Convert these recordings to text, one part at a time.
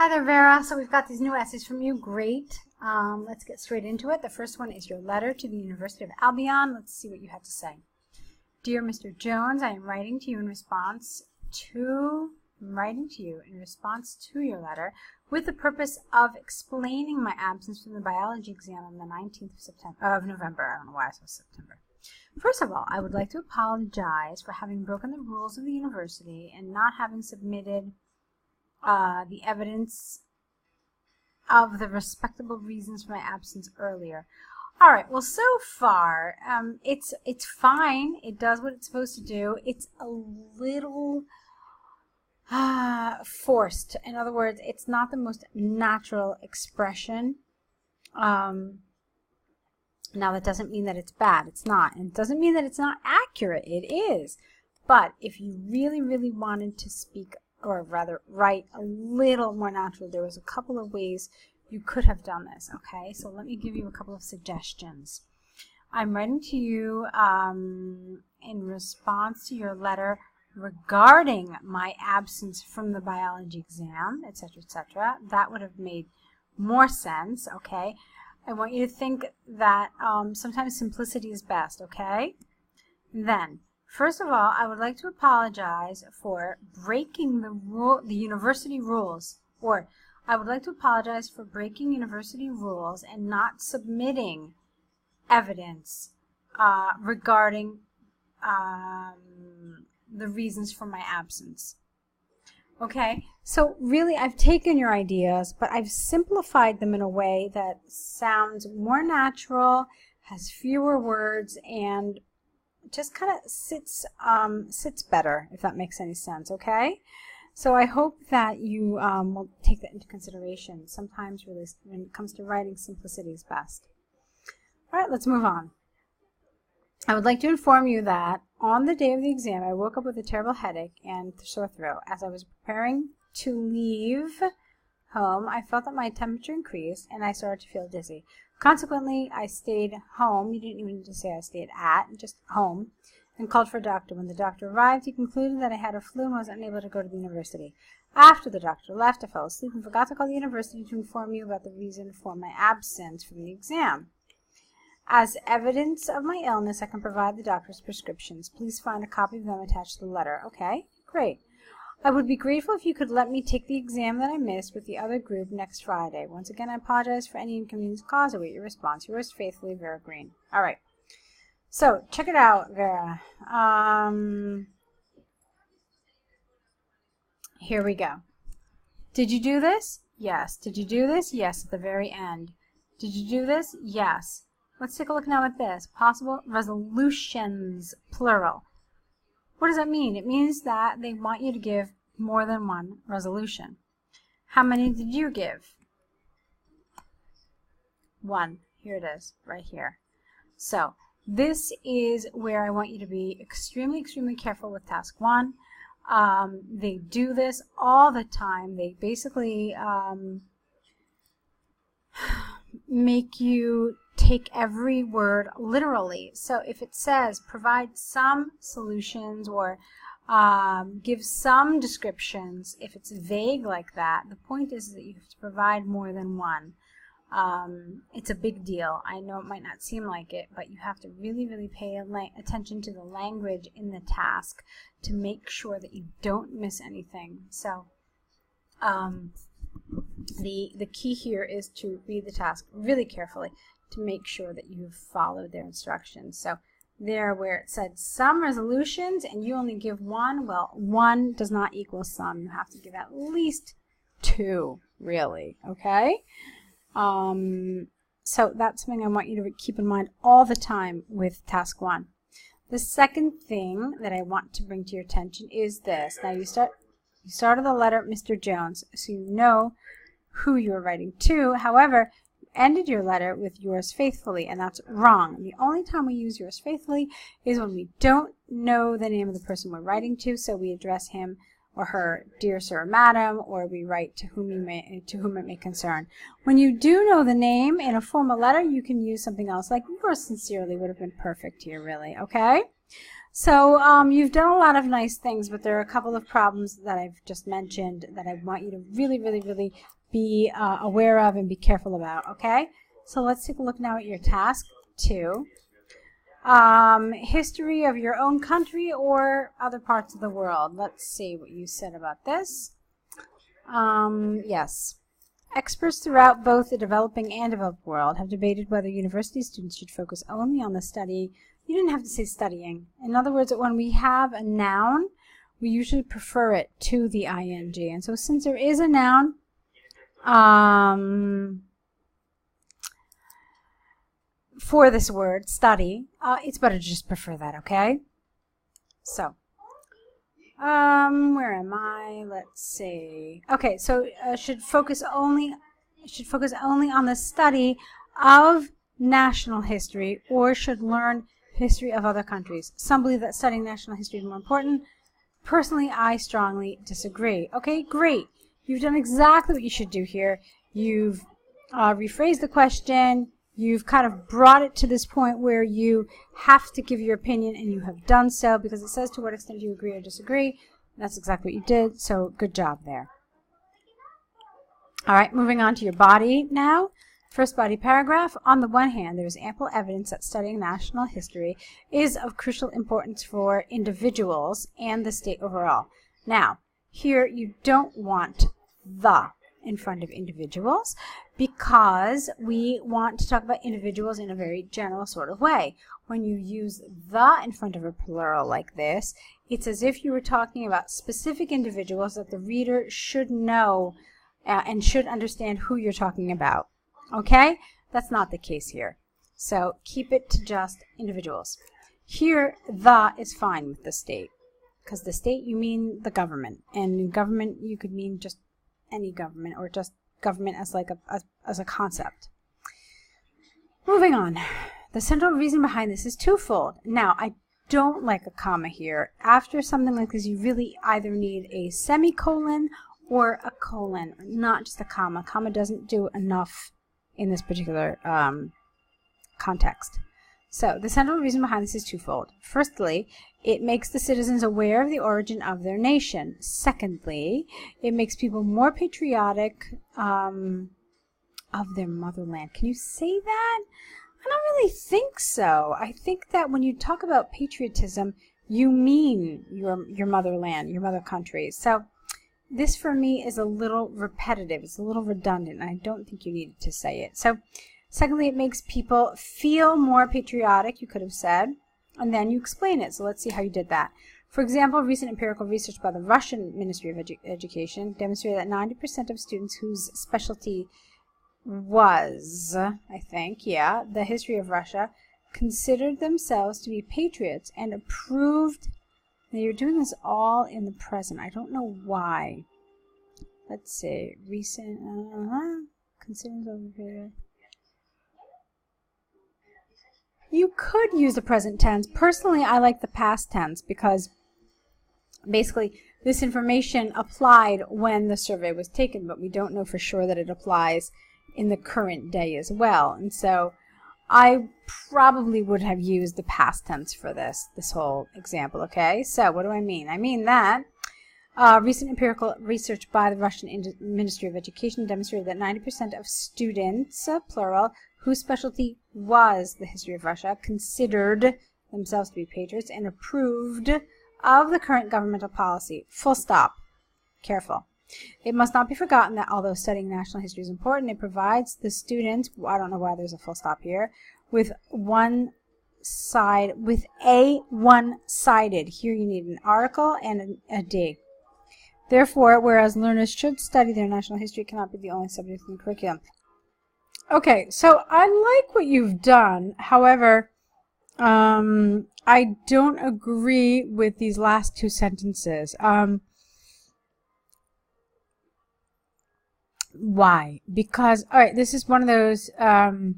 Hi there, Vera. So we've got these new essays from you. Great. Let's get straight into it. The first one is your letter to the University of Albion. Let's see what you had to say. Dear Mr. Jones, I am writing to you in response to your letter with the purpose of explaining my absence from the biology exam on the 19th of November. I don't know why I said September. First of all, I would like to apologize for having broken the rules of the university and not having submitted the evidence of the respectable reasons for my absence earlier. All right, well, so far, it's fine. It does what it's supposed to do. It's a little forced. In other words, it's not the most natural expression. Now, that doesn't mean that it's bad. It's not. And it doesn't mean that it's not accurate. It is. But if you really, really wanted to speak, or rather write a little more natural, there was a couple of ways you could have done this, okay? So let me give you a couple of suggestions. I'm writing to you in response to your letter regarding my absence from the biology exam, etc., etc. That would have made more sense, okay? I want you to think that sometimes simplicity is best, okay? Then, first of all, I would like to apologize for breaking the university rules, or I would like to apologize for breaking university rules and not submitting evidence regarding the reasons for my absence. Okay, so really I've taken your ideas, but I've simplified them in a way that sounds more natural, has fewer words, and just kind of sits better, if that makes any sense, okay? So I hope that you will take that into consideration. Sometimes really when it comes to writing, simplicity is best. All right, let's move on. I would like to inform you that on the day of the exam, I woke up with a terrible headache and sore throat. As I was preparing to leave home, I felt that my temperature increased and I started to feel dizzy. Consequently, I stayed home. You didn't even need to say I stayed at, just home, and called for a doctor. When the doctor arrived, he concluded that I had a flu and was unable to go to the university. After the doctor left, I fell asleep and forgot to call the university to inform you about the reason for my absence from the exam. As evidence of my illness, I can provide the doctor's prescriptions. Please find a copy of them attached to the letter. Okay, great. I would be grateful if you could let me take the exam that I missed with the other group next Friday. Once again, I apologize for any inconvenience caused. I await your response. Yours faithfully, Vera Green. All right. So, check it out, Vera. Here we go. Did you do this? Yes. Did you do this? Yes, at the very end. Did you do this? Yes. Let's take a look now at this. Possible resolutions, plural. What does that mean? It means that they want you to give more than one resolution. How many did you give? One. Here it is, right here. So, this is where I want you to be extremely, extremely careful with task one. They do this all the time. They basically make you take every word literally. So if it says provide some solutions or give some descriptions, if it's vague like that, the point is that you have to provide more than one. It's a big deal. I know it might not seem like it, but you have to really, really pay attention to the language in the task to make sure that you don't miss anything. So the key here is to read the task really carefully to make sure that you've followed their instructions. So there where it said some resolutions and you only give one, well, one does not equal some. You have to give at least two, really, okay? So that's something I want you to keep in mind all the time with task one. The second thing that I want to bring to your attention is this. Now you started the letter Mr. Jones, so you know who you're writing to. However, ended your letter with yours faithfully, and that's wrong. The only time we use yours faithfully is when we don't know the name of the person we're writing to, so we address him or her, dear sir or madam, or we write to whom it may concern. When you do know the name in a formal letter, you can use something else, like yours sincerely would have been perfect here, really, okay? So you've done a lot of nice things, but there are a couple of problems that I've just mentioned that I want you to really be aware of and be careful about, okay? So let's take a look now at your task 2. History of your own country or other parts of the world. Let's see what you said about this. Yes. Experts throughout both the developing and developed world have debated whether university students should focus only on the study. You didn't have to say studying. In other words, when we have a noun, we usually prefer it to the ing. And so since there is a noun, for this word, study, it's better to just prefer that, okay? So, where am I? Let's see. Okay, so should focus only on the study of national history, or should learn history of other countries. Some believe that studying national history is more important. Personally, I strongly disagree. Okay, great. You've done exactly what you should do here. You've rephrased the question. You've kind of brought it to this point where you have to give your opinion, and you have done so because it says to what extent you agree or disagree. That's exactly what you did, so good job there. All right, moving on to your body now. First body paragraph. On the one hand, there is ample evidence that studying national history is of crucial importance for individuals and the state overall. Now, here you don't want the in front of individuals because we want to talk about individuals in a very general sort of way. When you use the in front of a plural like this, it's as if you were talking about specific individuals that the reader should know and should understand who you're talking about. Okay? That's not the case here. So keep it to just individuals. Here, the is fine with the state because the state, you mean the government. And in government, you could mean just any government or just government as like as a concept. Moving on. The central reason behind this is twofold. Now, I don't like a comma here. After something like this, you really either need a semicolon or a colon, not just a comma. Comma doesn't do enough in this particular context. So, the central reason behind this is twofold. Firstly, it makes the citizens aware of the origin of their nation. Secondly, it makes people more patriotic of their motherland. Can you say that? I don't really think so. I think that when you talk about patriotism, you mean your motherland, your mother country. So, this for me is a little repetitive. It's a little redundant. I don't think you needed to say it. So, secondly, it makes people feel more patriotic, you could have said, and then you explain it. So let's see how you did that. For example, recent empirical research by the Russian Ministry of Education demonstrated that 90% of students whose specialty was, I think, the history of Russia, considered themselves to be patriots and approved. Now, you're doing this all in the present. I don't know why. Let's see. Recent, considering themselves. You could use the present tense. Personally, I like the past tense because basically this information applied when the survey was taken, but we don't know for sure that it applies in the current day as well. And so I probably would have used the past tense for this whole example, okay? So what do I mean? I mean that recent empirical research by the Russian Ministry of Education demonstrated that 90% of students, plural, whose specialty was the history of Russia, considered themselves to be patriots and approved of the current governmental policy. Full stop. Careful. It must not be forgotten that although studying national history is important, it provides the students, I don't know why there's a full stop here, with a one-sided. Here you need an article and a D. Therefore, whereas learners should study their national history, it cannot be the only subject in the curriculum. Okay, so I like what you've done. However, I don't agree with these last two sentences. Why? Because, all right, this is one of those, to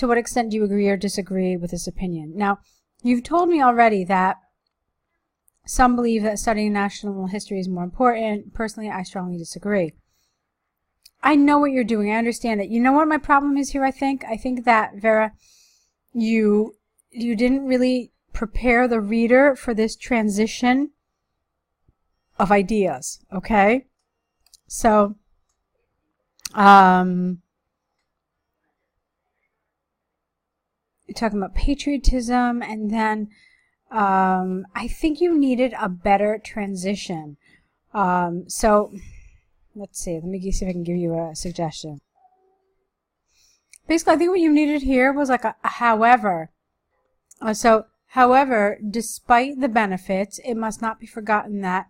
what extent do you agree or disagree with this opinion? Now, you've told me already that some believe that studying national history is more important. Personally, I strongly disagree. I know what you're doing. I understand it. You know what my problem is here, I think? I think that, Vera, you didn't really prepare the reader for this transition of ideas, okay? So, you're talking about patriotism, and then I think you needed a better transition. So, let's see. Let me see if I can give you a suggestion. Basically, I think what you needed here was like a however. However, despite the benefits, it must not be forgotten that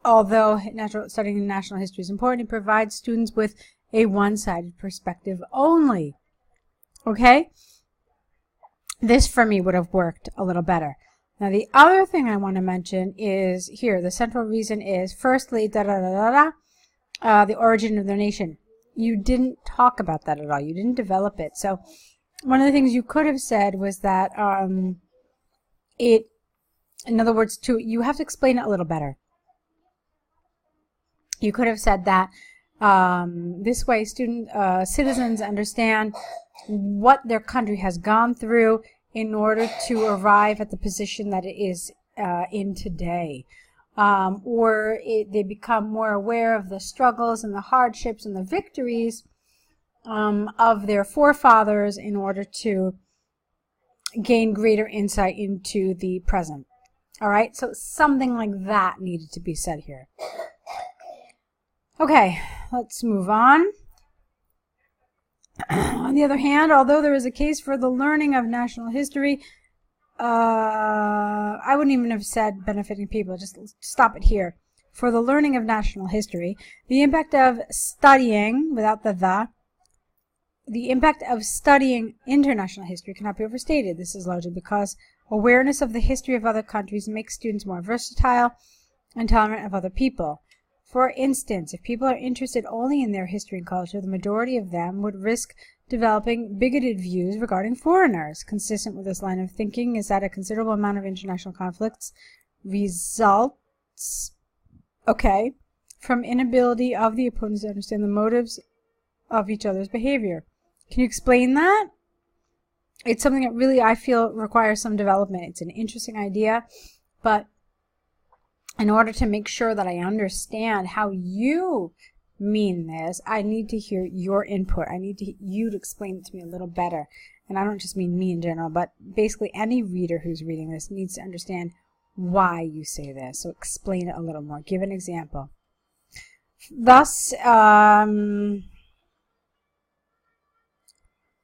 although studying national history is important, it provides students with a one-sided perspective only. Okay? This for me would have worked a little better. Now the other thing I want to mention is here, the central reason is, firstly, the origin of the nation. You didn't talk about that at all. You didn't develop it. So one of the things you could have said was that in other words, you have to explain it a little better. You could have said that this way citizens understand what their country has gone through in order to arrive at the position that it is in today. They become more aware of the struggles and the hardships and the victories of their forefathers in order to gain greater insight into the present. All right, so something like that needed to be said here. Okay, let's move on. On the other hand, although there is a case for the learning of national history, I wouldn't even have said benefiting people, just stop it here. For the learning of national history, the impact of studying, without the impact of studying international history cannot be overstated. This is largely because awareness of the history of other countries makes students more versatile and tolerant of other people. For instance, if people are interested only in their history and culture, the majority of them would risk developing bigoted views regarding foreigners. Consistent with this line of thinking is that a considerable amount of international conflicts results, from inability of the opponents to understand the motives of each other's behavior. Can you explain that? It's something that really I feel requires some development. It's an interesting idea, but in order to make sure that I understand how you mean this, I need to hear your input. I need you to explain it to me a little better. And I don't just mean me in general, but basically any reader who's reading this needs to understand why you say this. So explain it a little more. Give an example. Thus,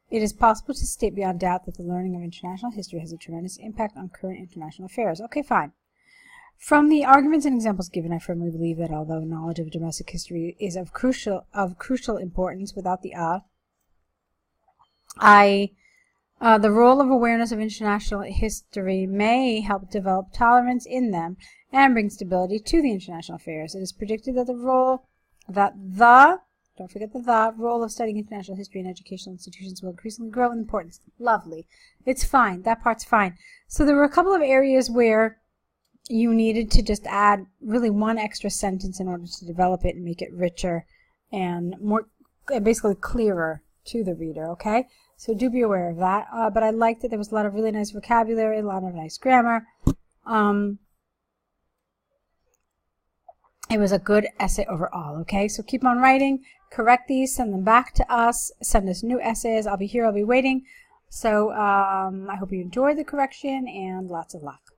it is possible to state beyond doubt that the learning of international history has a tremendous impact on current international affairs. Okay, fine. From the arguments and examples given, I firmly believe that although knowledge of domestic history is of crucial importance, without the the role of awareness of international history may help develop tolerance in them and bring stability to the international affairs. It is predicted that the role of studying international history in educational institutions will increasingly grow in importance. Lovely. It's fine. That part's fine. So there were a couple of areas where you needed to just add really one extra sentence in order to develop it and make it richer and more, basically clearer to the reader, okay? So do be aware of that. But I liked that there was a lot of really nice vocabulary, a lot of nice grammar. It was a good essay overall, okay? So keep on writing, correct these, send them back to us, send us new essays. I'll be here, I'll be waiting. So I hope you enjoyed the correction, and lots of luck.